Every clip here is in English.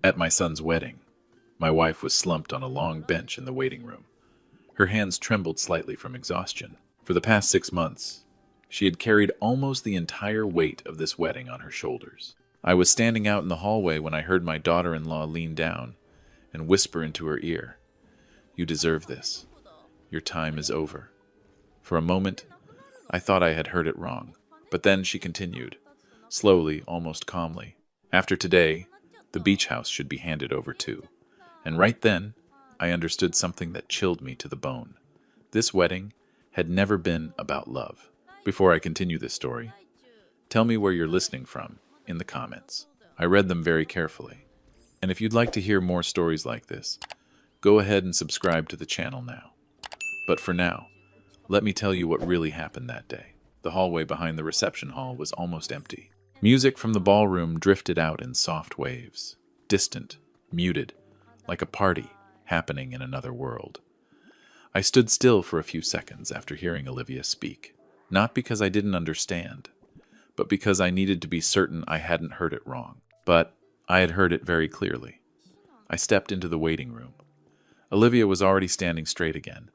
At my son's wedding, my wife was slumped on a long bench in the waiting room. Her hands trembled slightly from exhaustion. For the past 6 months, she had carried almost the entire weight of this wedding on her shoulders. I was standing out in the hallway when I heard my daughter-in-law lean down and whisper into her ear, "You deserve this. Your time is over." For a moment, I thought I had heard it wrong, but then she continued, slowly, almost calmly, "After today, the beach house should be handed over too." And right then, I understood something that chilled me to the bone. This wedding had never been about love. Before I continue this story, tell me where you're listening from in the comments. I read them very carefully. And if you'd like to hear more stories like this, go ahead and subscribe to the channel now. But for now, let me tell you what really happened that day. The hallway behind the reception hall was almost empty. Music from the ballroom drifted out in soft waves, distant, muted, like a party happening in another world. I stood still for a few seconds after hearing Olivia speak, not because I didn't understand, but because I needed to be certain I hadn't heard it wrong. But I had heard it very clearly. I stepped into the waiting room. Olivia was already standing straight again,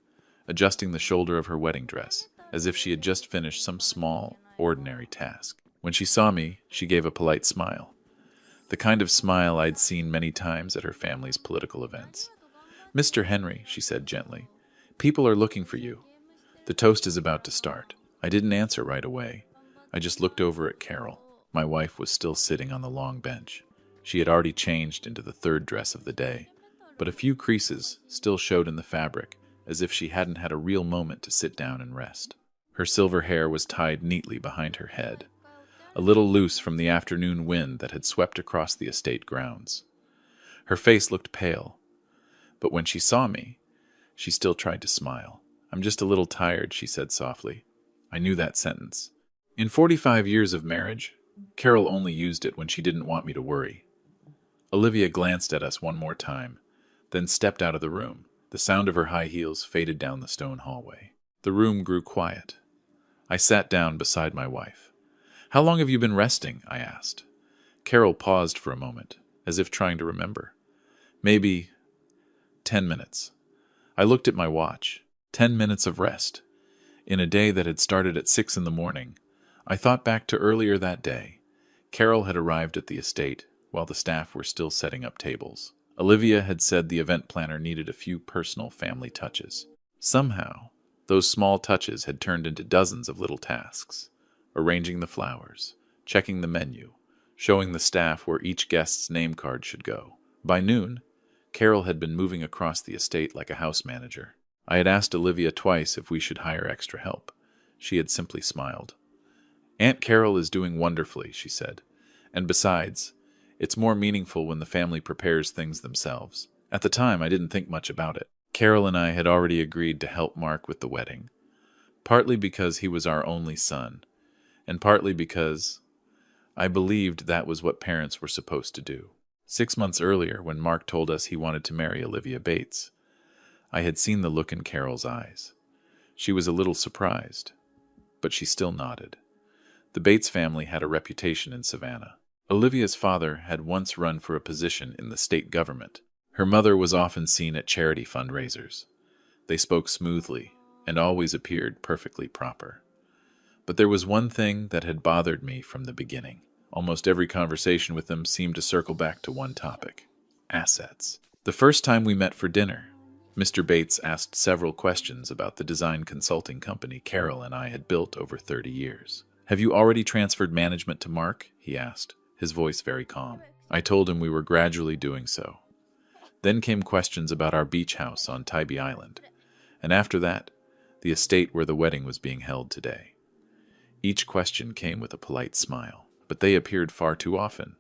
adjusting the shoulder of her wedding dress, as if she had just finished some small, ordinary task. When she saw me, she gave a polite smile, the kind of smile I'd seen many times at her family's political events. "Mr. Henry," she said gently, "people are looking for you. The toast is about to start." I didn't answer right away. I just looked over at Carol. My wife was still sitting on the long bench. She had already changed into the third dress of the day, but a few creases still showed in the fabric, as if she hadn't had a real moment to sit down and rest. Her silver hair was tied neatly behind her head, a little loose from the afternoon wind that had swept across the estate grounds. Her face looked pale, but when she saw me, she still tried to smile. "I'm just a little tired," she said softly. I knew that sentence. In 45 years of marriage, Carol only used it when she didn't want me to worry. Olivia glanced at us one more time, then stepped out of the room. The sound of her high heels faded down the stone hallway. The room grew quiet. I sat down beside my wife. "How long have you been resting?" I asked. Carol paused for a moment, as if trying to remember. "Maybe 10 minutes. I looked at my watch. 10 minutes of rest. In a day that had started at 6 in the morning, I thought back to earlier that day. Carol had arrived at the estate while the staff were still setting up tables. Olivia had said the event planner needed a few personal family touches. Somehow, those small touches had turned into dozens of little tasks. Arranging the flowers, checking the menu, showing the staff where each guest's name card should go. By noon, Carol had been moving across the estate like a house manager. I had asked Olivia twice if we should hire extra help. She had simply smiled. "Aunt Carol is doing wonderfully," she said. "And besides, it's more meaningful when the family prepares things themselves." At the time, I didn't think much about it. Carol and I had already agreed to help Mark with the wedding, partly because he was our only son, and partly because I believed that was what parents were supposed to do. 6 months earlier, when Mark told us he wanted to marry Olivia Bates, I had seen the look in Carol's eyes. She was a little surprised, but she still nodded. The Bates family had a reputation in Savannah. Olivia's father had once run for a position in the state government. Her mother was often seen at charity fundraisers. They spoke smoothly and always appeared perfectly proper. But there was one thing that had bothered me from the beginning. Almost every conversation with them seemed to circle back to one topic: assets. The first time we met for dinner, Mr. Bates asked several questions about the design consulting company Carol and I had built over 30 years. "Have you already transferred management to Mark?" he asked, his voice very calm. I told him we were gradually doing so. Then came questions about our beach house on Tybee Island, and after that, the estate where the wedding was being held today. Each question came with a polite smile, but they appeared far too often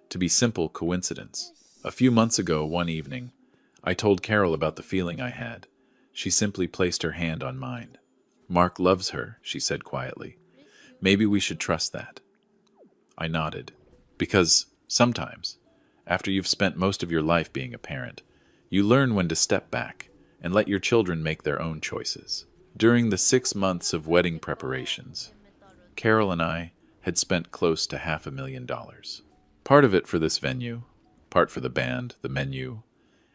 to be simple coincidence. A few months ago, one evening, I told Carol about the feeling I had. She simply placed her hand on mine. "Mark loves her," she said quietly. "Maybe we should trust that." I nodded, because sometimes, after you've spent most of your life being a parent, you learn when to step back and let your children make their own choices. During the 6 months of wedding preparations, Carol and I had spent close to $500,000. Part of it for this venue, part for the band, the menu,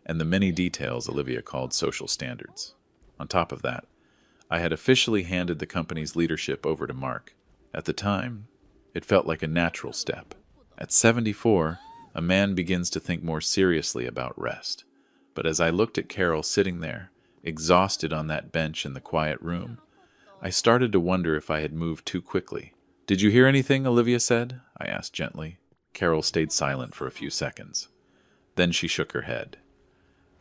and the many details Olivia called social standards. On top of that, I had officially handed the company's leadership over to Mark. At the time, it felt like a natural step. At 74, a man begins to think more seriously about rest. But as I looked at Carol sitting there, exhausted on that bench in the quiet room, I started to wonder if I had moved too quickly. "Did you hear anything?" Olivia said. I asked gently. Carol stayed silent for a few seconds. Then she shook her head.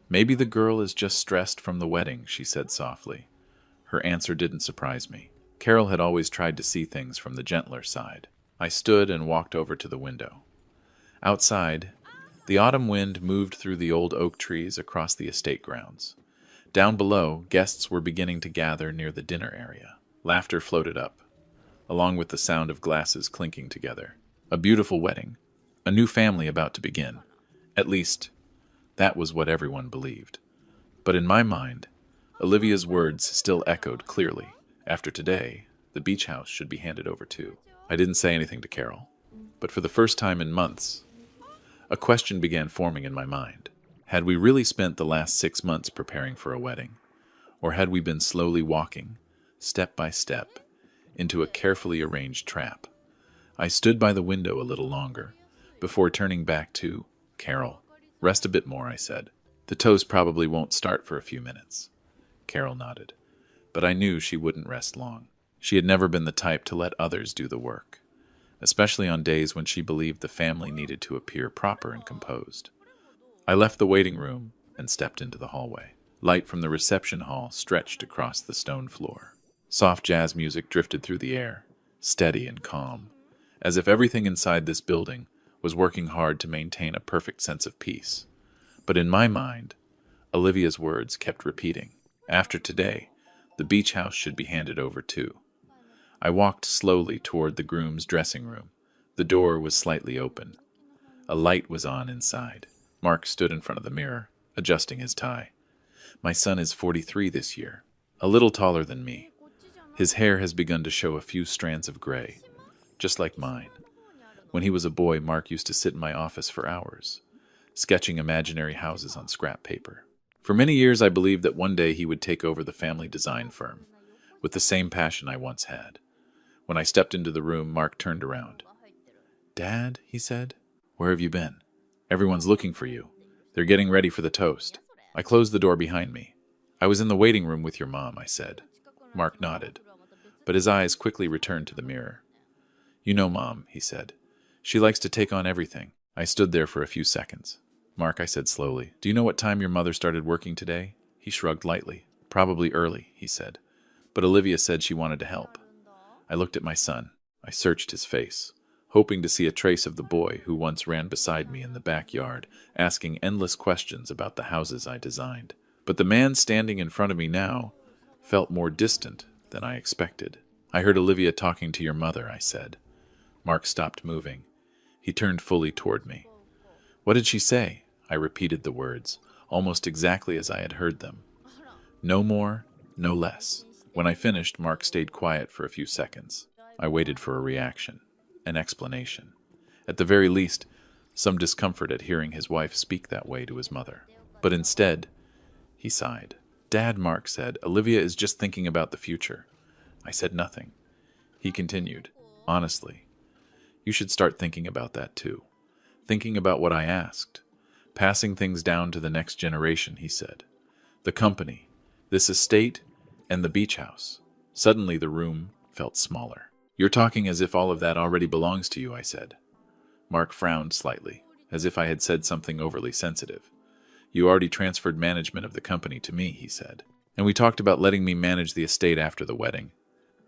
"Maybe the girl is just stressed from the wedding," she said softly. Her answer didn't surprise me. Carol had always tried to see things from the gentler side. I stood and walked over to the window. Outside, the autumn wind moved through the old oak trees across the estate grounds. Down below, guests were beginning to gather near the dinner area. Laughter floated up, along with the sound of glasses clinking together. A beautiful wedding, a new family about to begin. At least, that was what everyone believed. But in my mind, Olivia's words still echoed clearly. After today, the beach house should be handed over too. I didn't say anything to Carol, but for the first time in months, a question began forming in my mind. Had we really spent the last 6 months preparing for a wedding? Or had we been slowly walking, step by step, into a carefully arranged trap? I stood by the window a little longer, before turning back to Carol. "Rest a bit more," I said. "The toast probably won't start for a few minutes." Carol nodded, but I knew she wouldn't rest long. She had never been the type to let others do the work, especially on days when she believed the family needed to appear proper and composed. I left the waiting room and stepped into the hallway. Light from the reception hall stretched across the stone floor. Soft jazz music drifted through the air, steady and calm, as if everything inside this building was working hard to maintain a perfect sense of peace. But in my mind, Olivia's words kept repeating. After today, the beach house should be handed over too. I walked slowly toward the groom's dressing room. The door was slightly open. A light was on inside. Mark stood in front of the mirror, adjusting his tie. My son is 43 this year, a little taller than me. His hair has begun to show a few strands of gray, just like mine. When he was a boy, Mark used to sit in my office for hours, sketching imaginary houses on scrap paper. For many years, I believed that one day he would take over the family design firm, with the same passion I once had. When I stepped into the room, Mark turned around. "Dad," he said, "where have you been? Everyone's looking for you. They're getting ready for the toast." I closed the door behind me. "I was in the waiting room with your mom," I said. Mark nodded, but his eyes quickly returned to the mirror. "You know Mom," he said. "She likes to take on everything." I stood there for a few seconds. "Mark," I said slowly, "do you know what time your mother started working today?" He shrugged lightly. "Probably early," he said. "But Olivia said she wanted to help." I looked at my son. I searched his face, hoping to see a trace of the boy who once ran beside me in the backyard, asking endless questions about the houses I designed. But the man standing in front of me now felt more distant than I expected. "I heard Olivia talking to your mother," I said. Mark stopped moving. He turned fully toward me. "What did she say?" I repeated the words, almost exactly as I had heard them. No more, no less. When I finished, Mark stayed quiet for a few seconds. I waited for a reaction, an explanation. At the very least, some discomfort at hearing his wife speak that way to his mother. But instead, he sighed. "Dad," Mark said, "Olivia is just thinking about the future." I said nothing. He continued, "Honestly, you should start thinking about that too. Thinking about what I asked. Passing things down to the next generation," he said. "The company, this estate, and the beach house." Suddenly the room felt smaller. "You're talking as if all of that already belongs to you," I said. Mark frowned slightly, as if I had said something overly sensitive. "You already transferred management of the company to me," he said. "And we talked about letting me manage the estate after the wedding."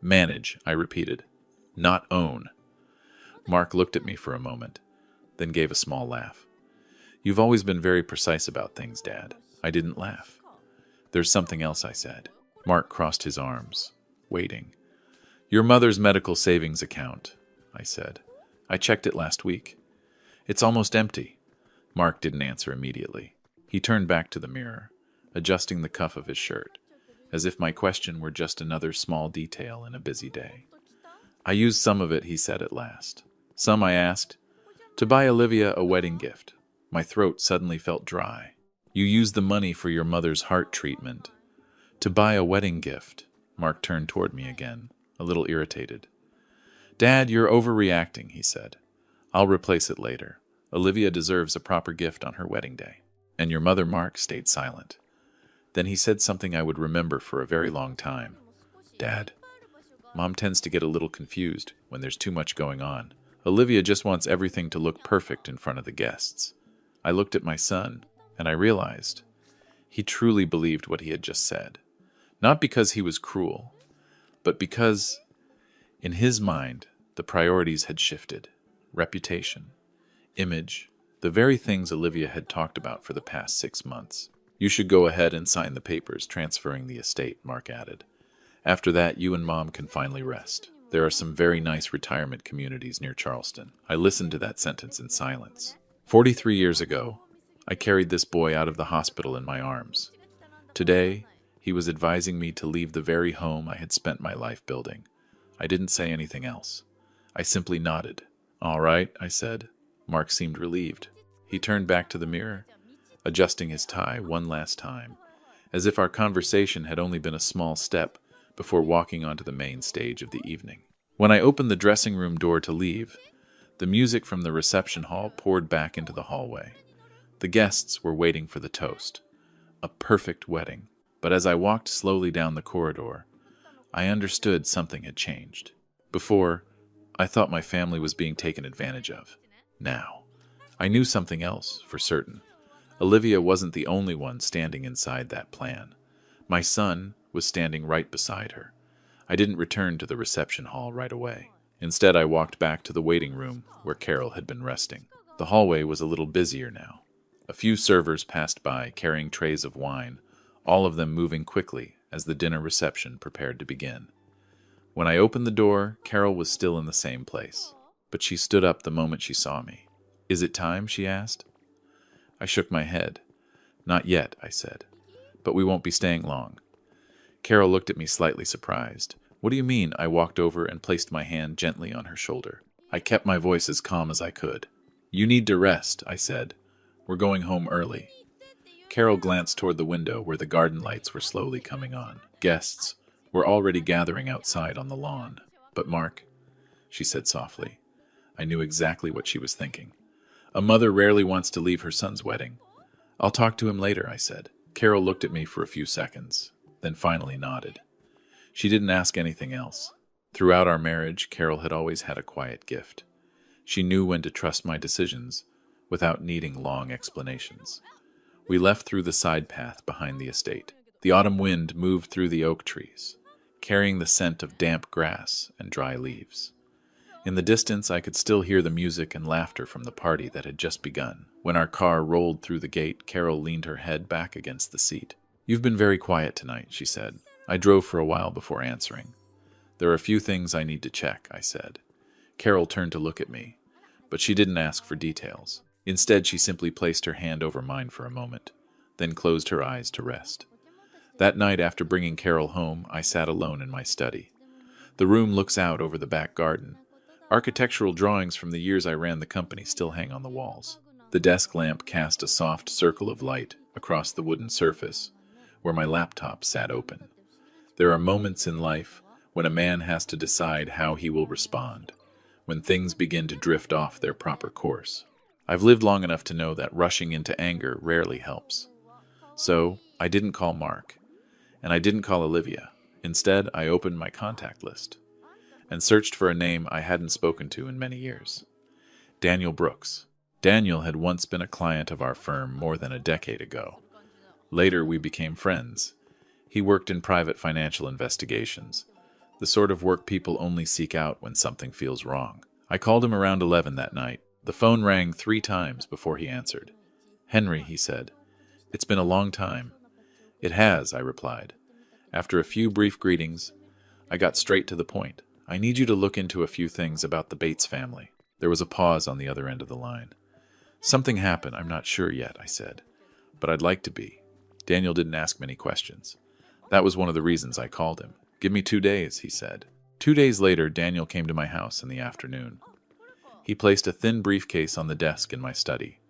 "Manage," I repeated. "Not own." Mark looked at me for a moment, then gave a small laugh. "You've always been very precise about things, Dad." I didn't laugh. "There's something else," I said. Mark crossed his arms, waiting. "Your mother's medical savings account," I said. "I checked it last week. It's almost empty." Mark didn't answer immediately. He turned back to the mirror, adjusting the cuff of his shirt, as if my question were just another small detail in a busy day. "I used some of it," he said at last. "Some," I asked, "to buy Olivia a wedding gift." My throat suddenly felt dry. You used the money for your mother's heart treatment. To buy a wedding gift. Mark turned toward me again, a little irritated. Dad, you're overreacting, he said. I'll replace it later. Olivia deserves a proper gift on her wedding day. And your mother, Mark, stayed silent. Then he said something I would remember for a very long time. Dad, Mom tends to get a little confused when there's too much going on. Olivia just wants everything to look perfect in front of the guests. I looked at my son, and I realized he truly believed what he had just said. Not because he was cruel, but because, in his mind, the priorities had shifted. Reputation, image, the very things Olivia had talked about for the past 6 months. You should go ahead and sign the papers transferring the estate, Mark added. After that, you and Mom can finally rest. There are some very nice retirement communities near Charleston. I listened to that sentence in silence. 43 years ago, I carried this boy out of the hospital in my arms. Today, he was advising me to leave the very home I had spent my life building. I didn't say anything else. I simply nodded. All right, I said. Mark seemed relieved. He turned back to the mirror, adjusting his tie one last time, as if our conversation had only been a small step before walking onto the main stage of the evening. When I opened the dressing room door to leave, the music from the reception hall poured back into the hallway. The guests were waiting for the toast. A perfect wedding. But as I walked slowly down the corridor, I understood something had changed. Before, I thought my family was being taken advantage of. Now, I knew something else for certain. Olivia wasn't the only one standing inside that plan. My son was standing right beside her. I didn't return to the reception hall right away. Instead, I walked back to the waiting room where Carol had been resting. The hallway was a little busier now. A few servers passed by carrying trays of wine, all of them moving quickly as the dinner reception prepared to begin. When I opened the door, Carol was still in the same place, but she stood up the moment she saw me. Is it time? She asked. I shook my head. Not yet, I said, but we won't be staying long. Carol looked at me slightly surprised. What do you mean? I walked over and placed my hand gently on her shoulder. I kept my voice as calm as I could. You need to rest, I said. We're going home early. Carol glanced toward the window where the garden lights were slowly coming on. Guests were already gathering outside on the lawn. But Mark, she said softly. I knew exactly what she was thinking. A mother rarely wants to leave her son's wedding. I'll talk to him later, I said. Carol looked at me for a few seconds, then finally nodded. She didn't ask anything else. Throughout our marriage, Carol had always had a quiet gift. She knew when to trust my decisions without needing long explanations. We left through the side path behind the estate. The autumn wind moved through the oak trees, carrying the scent of damp grass and dry leaves. In the distance, I could still hear the music and laughter from the party that had just begun. When our car rolled through the gate, Carol leaned her head back against the seat. You've been very quiet tonight, she said. I drove for a while before answering. There are a few things I need to check, I said. Carol turned to look at me, but she didn't ask for details. Instead, she simply placed her hand over mine for a moment, then closed her eyes to rest. That night, after bringing Carol home, I sat alone in my study. The room looks out over the back garden. Architectural drawings from the years I ran the company still hang on the walls. The desk lamp cast a soft circle of light across the wooden surface, where my laptop sat open. There are moments in life when a man has to decide how he will respond, when things begin to drift off their proper course. I've lived long enough to know that rushing into anger rarely helps. So, I didn't call Mark, and I didn't call Olivia. Instead, I opened my contact list and searched for a name I hadn't spoken to in many years. Daniel Brooks. Daniel had once been a client of our firm more than a decade ago. Later, we became friends. He worked in private financial investigations, the sort of work people only seek out when something feels wrong. I called him around 11 that night. The phone rang 3 times before he answered. Henry, he said. It's been a long time. It has, I replied. After a few brief greetings, I got straight to the point. I need you to look into a few things about the Bates family. There was a pause on the other end of the line. Something happened, I'm not sure yet, I said. But I'd like to be. Daniel didn't ask many questions. That was one of the reasons I called him. Give me 2 days, he said. 2 days later, Daniel came to my house in the afternoon. He placed a thin briefcase on the desk in my study.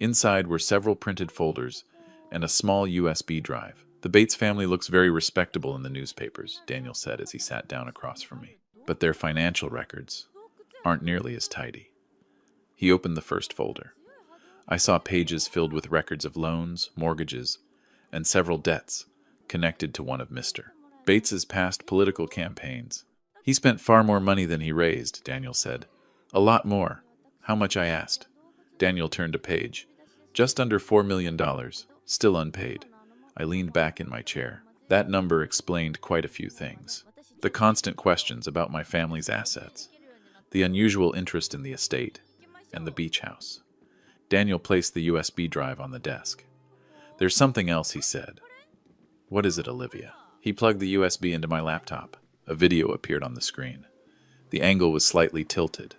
Inside were several printed folders and a small USB drive. The Bates family looks very respectable in the newspapers, Daniel said as he sat down across from me. But their financial records aren't nearly as tidy. He opened the first folder. I saw pages filled with records of loans, mortgages, and several debts connected to one of Mr. Bates's past political campaigns. He spent far more money than he raised, Daniel said. A lot more. How much, I asked. Daniel turned a page. Just under $4 million, still unpaid. I leaned back in my chair. That number explained quite a few things. The constant questions about my family's assets, the unusual interest in the estate, and the beach house. Daniel placed the USB drive on the desk. There's something else, he said. What is it, Olivia? He plugged the USB into my laptop. A video appeared on the screen. The angle was slightly tilted,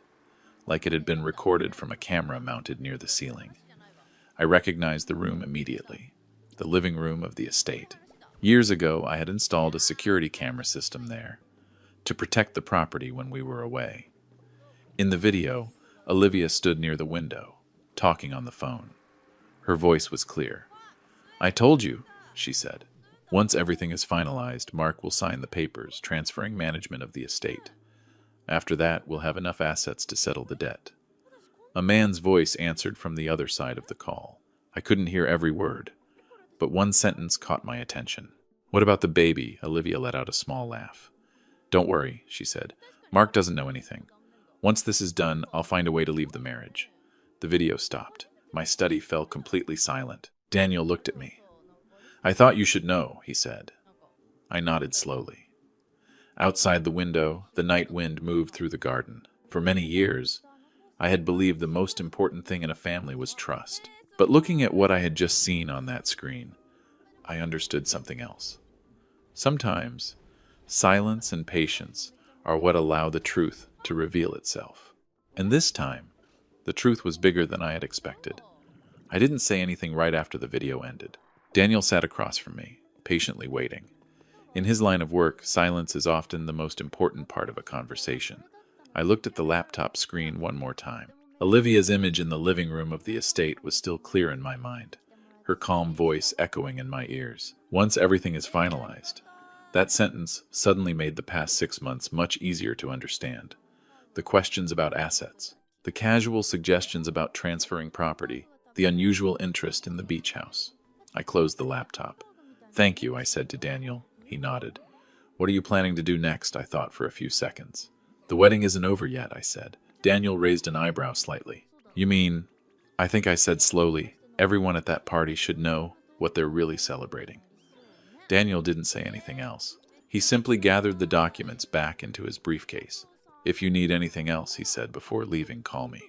like it had been recorded from a camera mounted near the ceiling. I recognized the room immediately. The living room of the estate. Years ago, I had installed a security camera system there to protect the property when we were away. In the video, Olivia stood near the window, talking on the phone. Her voice was clear. I told you, she said. Once everything is finalized, Mark will sign the papers transferring management of the estate. After that, we'll have enough assets to settle the debt. A man's voice answered from the other side of the call. I couldn't hear every word, but one sentence caught my attention. What about the baby? Olivia let out a small laugh. Don't worry, she said. Mark doesn't know anything. Once this is done, I'll find a way to leave the marriage. The video stopped. My study fell completely silent. Daniel looked at me. I thought you should know, he said. I nodded slowly. Outside the window, the night wind moved through the garden. For many years, I had believed the most important thing in a family was trust. But looking at what I had just seen on that screen, I understood something else. Sometimes, silence and patience are what allow the truth to reveal itself. And this time, the truth was bigger than I had expected. I didn't say anything right after the video ended. Daniel sat across from me, patiently waiting. In his line of work, silence is often the most important part of a conversation. I looked at the laptop screen one more time. Olivia's image in the living room of the estate was still clear in my mind, her calm voice echoing in my ears. Once everything is finalized. That sentence suddenly made the past 6 months much easier to understand. The questions about assets, the casual suggestions about transferring property, the unusual interest in the beach house. I closed the laptop. Thank you, I said to Daniel. He nodded. What are you planning to do next? I thought for a few seconds. The wedding isn't over yet, I said. Daniel raised an eyebrow slightly. You mean, I think I said slowly, everyone at that party should know what they're really celebrating. Daniel didn't say anything else. He simply gathered the documents back into his briefcase. If you need anything else, he said before leaving, call me.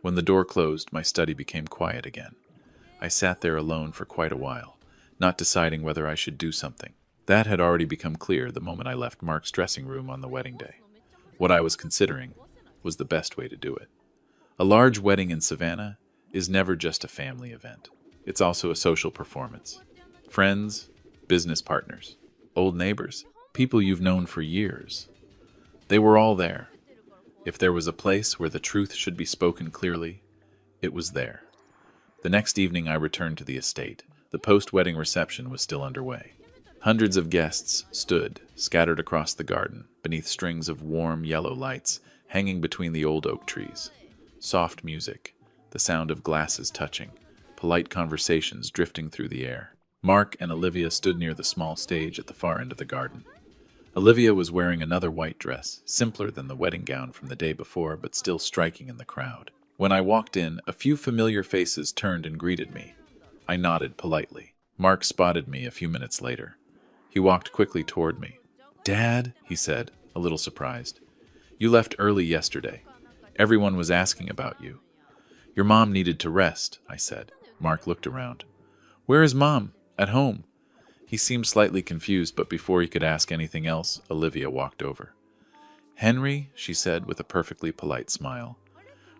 When the door closed, my study became quiet again. I sat there alone for quite a while, not deciding whether I should do something. That had already become clear the moment I left Mark's dressing room on the wedding day. What I was considering was the best way to do it. A large wedding in Savannah is never just a family event. It's also a social performance. Friends, business partners, old neighbors, people you've known for years. They were all there. If there was a place where the truth should be spoken clearly, it was there. The next evening I returned to the estate. The post-wedding reception was still underway. Hundreds of guests stood, scattered across the garden, beneath strings of warm yellow lights hanging between the old oak trees. Soft music, the sound of glasses touching, polite conversations drifting through the air. Mark and Olivia stood near the small stage at the far end of the garden. Olivia was wearing another white dress, simpler than the wedding gown from the day before, but still striking in the crowd. When I walked in, a few familiar faces turned and greeted me. I nodded politely. Mark spotted me a few minutes later. He walked quickly toward me. Dad, he said, a little surprised. You left early yesterday. Everyone was asking about you. Your mom needed to rest, I said. Mark looked around. Where is Mom? At home. He seemed slightly confused, but before he could ask anything else, Olivia walked over. Henry, she said with a perfectly polite smile.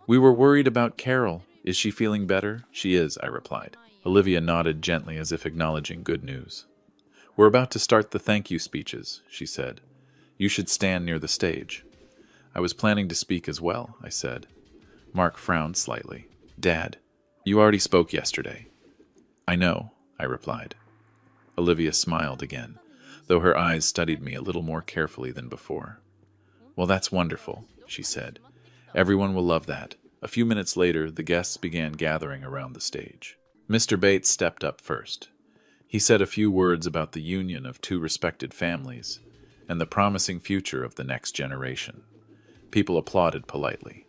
We were worried about Carol. Is she feeling better? She is, I replied. Olivia nodded gently as if acknowledging good news. We're about to start the thank you speeches, she said. You should stand near the stage. I was planning to speak as well, I said. Mark frowned slightly. Dad, You already spoke yesterday. I know, I replied. Olivia smiled again, though her eyes studied me a little more carefully than before. Well, that's wonderful, she said. Everyone will love that. A few minutes later, the guests began gathering around the stage. Mr. Bates stepped up first. He said a few words about the union of two respected families and the promising future of the next generation. People applauded politely.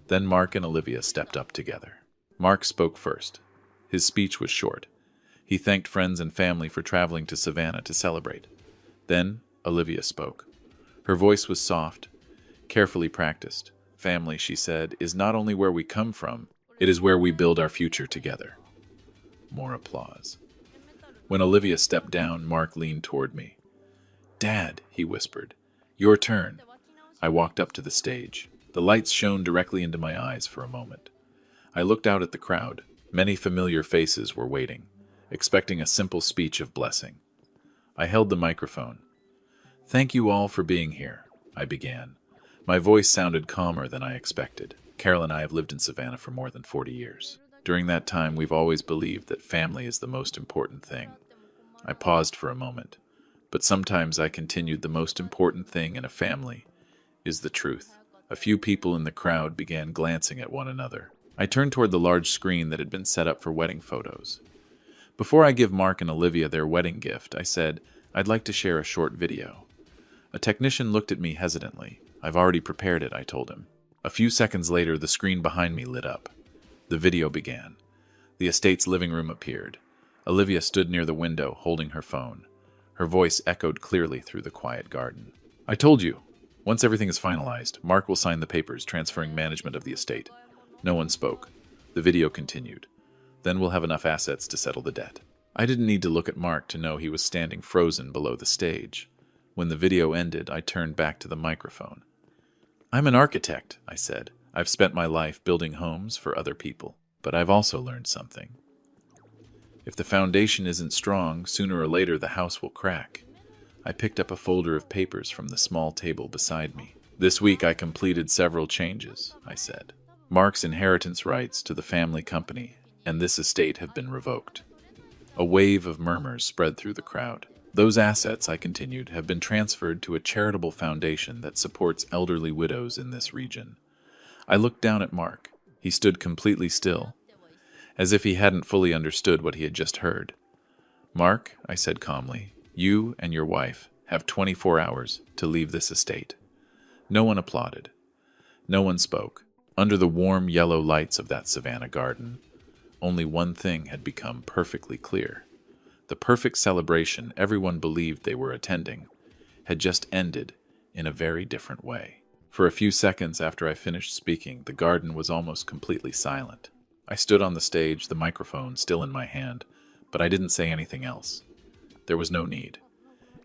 Then Mark and Olivia stepped up together. Mark spoke first. His speech was short. He thanked friends and family for traveling to Savannah to celebrate. Then Olivia spoke. Her voice was soft, carefully practiced. Family, she said, is not only where we come from, it is where we build our future together. More applause. When Olivia stepped down, Mark leaned toward me. Dad, he whispered, your turn. I walked up to the stage. The lights shone directly into my eyes for a moment. I looked out at the crowd. Many familiar faces were waiting, expecting a simple speech of blessing. I held the microphone. Thank you all for being here, I began. My voice sounded calmer than I expected. Carol and I have lived in Savannah for more than 40 years. During that time, we've always believed that family is the most important thing. I paused for a moment, but sometimes I continued, the most important thing in a family is the truth. A few people in the crowd began glancing at one another. I turned toward the large screen that had been set up for wedding photos. Before I give Mark and Olivia their wedding gift, I said, I'd like to share a short video. A technician looked at me hesitantly. I've already prepared it, I told him. A few seconds later, the screen behind me lit up. The video began. The estate's living room appeared. Olivia stood near the window, holding her phone. Her voice echoed clearly through the quiet garden. I told you. Once everything is finalized, Mark will sign the papers transferring management of the estate. No one spoke. The video continued. Then we'll have enough assets to settle the debt. I didn't need to look at Mark to know he was standing frozen below the stage. When the video ended, I turned back to the microphone. I'm an architect, I said. I've spent my life building homes for other people, but I've also learned something. If the foundation isn't strong, sooner or later the house will crack. I picked up a folder of papers from the small table beside me. This week I completed several changes, I said. Mark's inheritance rights to the family company and this estate have been revoked. A wave of murmurs spread through the crowd. Those assets, I continued, have been transferred to a charitable foundation that supports elderly widows in this region. I looked down at Mark. He stood completely still, as if he hadn't fully understood what he had just heard. Mark, I said calmly, you and your wife have 24 hours to leave this estate. No one applauded. No one spoke. Under the warm yellow lights of that Savannah garden, only one thing had become perfectly clear. The perfect celebration everyone believed they were attending had just ended in a very different way. For a few seconds after I finished speaking, the garden was almost completely silent. I stood on the stage, the microphone still in my hand, but I didn't say anything else. There was no need.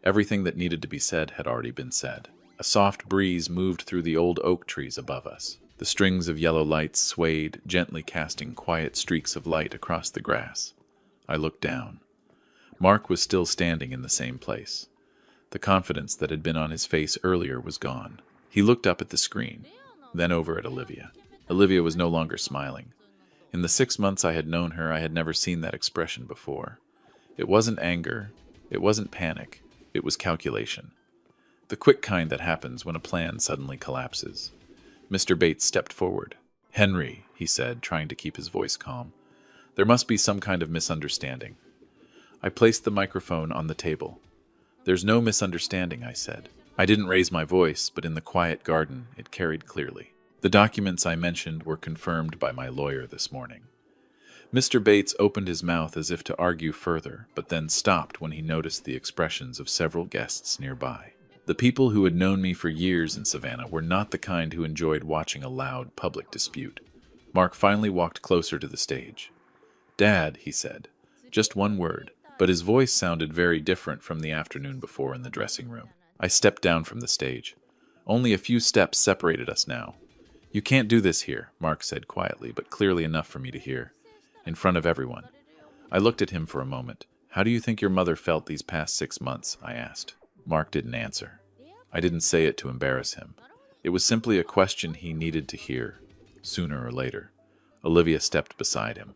Everything that needed to be said had already been said. A soft breeze moved through the old oak trees above us. The strings of yellow lights swayed, gently casting quiet streaks of light across the grass. I looked down. Mark was still standing in the same place. The confidence that had been on his face earlier was gone. He looked up at the screen, then over at Olivia. Olivia was no longer smiling. In the 6 months I had known her, I had never seen that expression before. It wasn't anger. It wasn't panic. It was calculation. The quick kind that happens when a plan suddenly collapses. Mr. Bates stepped forward. Henry, he said, trying to keep his voice calm. There must be some kind of misunderstanding. I placed the microphone on the table. There's no misunderstanding, I said. I didn't raise my voice, but in the quiet garden, it carried clearly. The documents I mentioned were confirmed by my lawyer this morning. Mr. Bates opened his mouth as if to argue further, but then stopped when he noticed the expressions of several guests nearby. The people who had known me for years in Savannah were not the kind who enjoyed watching a loud public dispute. Mark finally walked closer to the stage. Dad, he said. Just one word, but his voice sounded very different from the afternoon before in the dressing room. I stepped down from the stage. Only a few steps separated us now. You can't do this here, Mark said quietly, but clearly enough for me to hear. In front of everyone. I looked at him for a moment. How do you think your mother felt these past 6 months? I asked. Mark didn't answer. I didn't say it to embarrass him. It was simply a question he needed to hear, sooner or later. Olivia stepped beside him.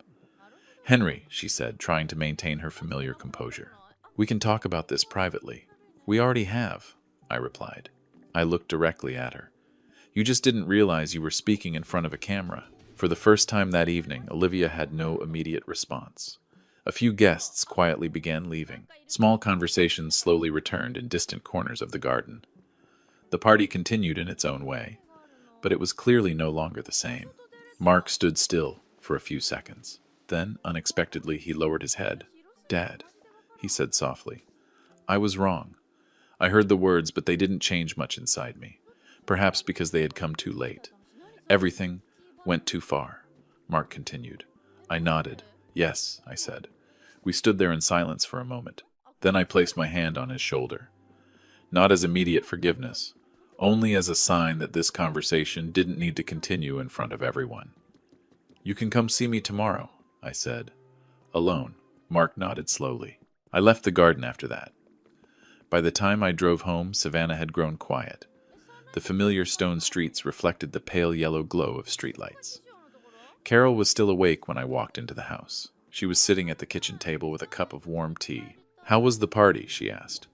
Henry, she said, trying to maintain her familiar composure. We can talk about this privately. We already have, I replied. I looked directly at her. You just didn't realize you were speaking in front of a camera. For the first time that evening, Olivia had no immediate response. A few guests quietly began leaving. Small conversations slowly returned in distant corners of the garden. The party continued in its own way, but it was clearly no longer the same. Mark stood still for a few seconds. Then, unexpectedly, he lowered his head. "Dad," he said softly. I was wrong. I heard the words, but they didn't change much inside me. Perhaps because they had come too late. Everything went too far, Mark continued. I nodded. Yes, I said. We stood there in silence for a moment. Then I placed my hand on his shoulder. Not as immediate forgiveness, only as a sign that this conversation didn't need to continue in front of everyone. You can come see me tomorrow, I said. Alone. Mark nodded slowly. I left the garden after that. By the time I drove home, Savannah had grown quiet. The familiar stone streets reflected the pale yellow glow of streetlights. Carol was still awake when I walked into the house. She was sitting at the kitchen table with a cup of warm tea. How was the party? She asked.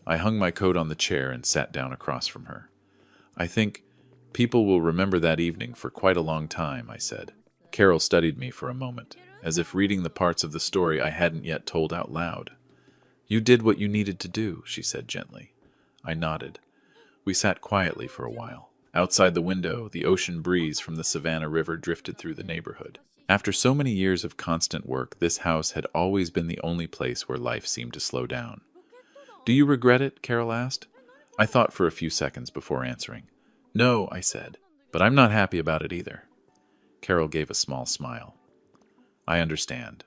I hung my coat on the chair and sat down across from her. I think people will remember that evening for quite a long time, I said. Carol studied me for a moment, as if reading the parts of the story I hadn't yet told out loud. You did what you needed to do, she said gently. I nodded. We sat quietly for a while. Outside the window, the ocean breeze from the Savannah River drifted through the neighborhood. After so many years of constant work, this house had always been the only place where life seemed to slow down. Do you regret it? Carol asked. I thought for a few seconds before answering. No, I said, but I'm not happy about it either. Carol gave a small smile. I understand.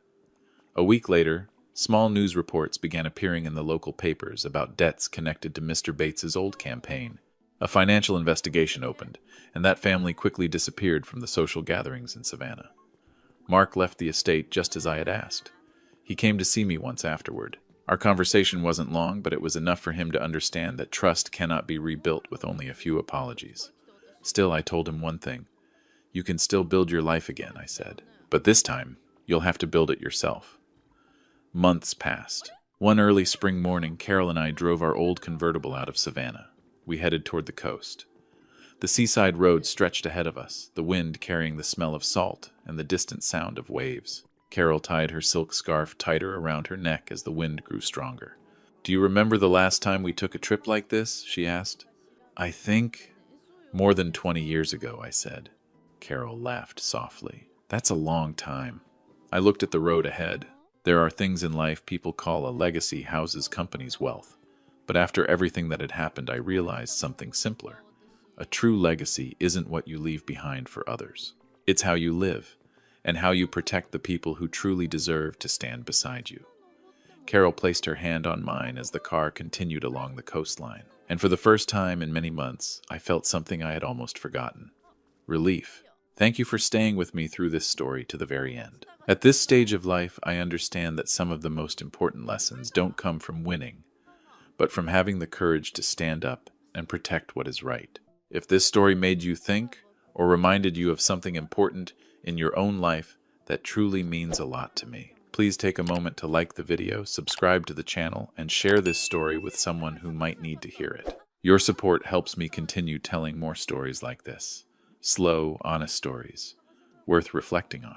A week later, small news reports began appearing in the local papers about debts connected to Mr. Bates's old campaign. A financial investigation opened, and that family quickly disappeared from the social gatherings in Savannah. Mark left the estate just as I had asked. He came to see me once afterward. Our conversation wasn't long, but it was enough for him to understand that trust cannot be rebuilt with only a few apologies. Still, I told him one thing. You can still build your life again, I said. But this time, you'll have to build it yourself. Months passed. One early spring morning, Carol and I drove our old convertible out of Savannah. We headed toward the coast. The seaside road stretched ahead of us, the wind carrying the smell of salt and the distant sound of waves. Carol tied her silk scarf tighter around her neck as the wind grew stronger. Do you remember the last time we took a trip like this? She asked. I think more than 20 years ago, I said. Carol laughed softly. That's a long time. I looked at the road ahead. There are things in life people call a legacy houses companies' wealth. But after everything that had happened, I realized something simpler. A true legacy isn't what you leave behind for others. It's how you live, and how you protect the people who truly deserve to stand beside you. Carol placed her hand on mine as the car continued along the coastline, and for the first time in many months, I felt something I had almost forgotten. Relief. Thank you for staying with me through this story to the very end. At this stage of life, I understand that some of the most important lessons don't come from winning, but from having the courage to stand up and protect what is right. If this story made you think or reminded you of something important in your own life, that truly means a lot to me. Please take a moment to like the video, subscribe to the channel, and share this story with someone who might need to hear it. Your support helps me continue telling more stories like this. Slow, honest stories, worth reflecting on.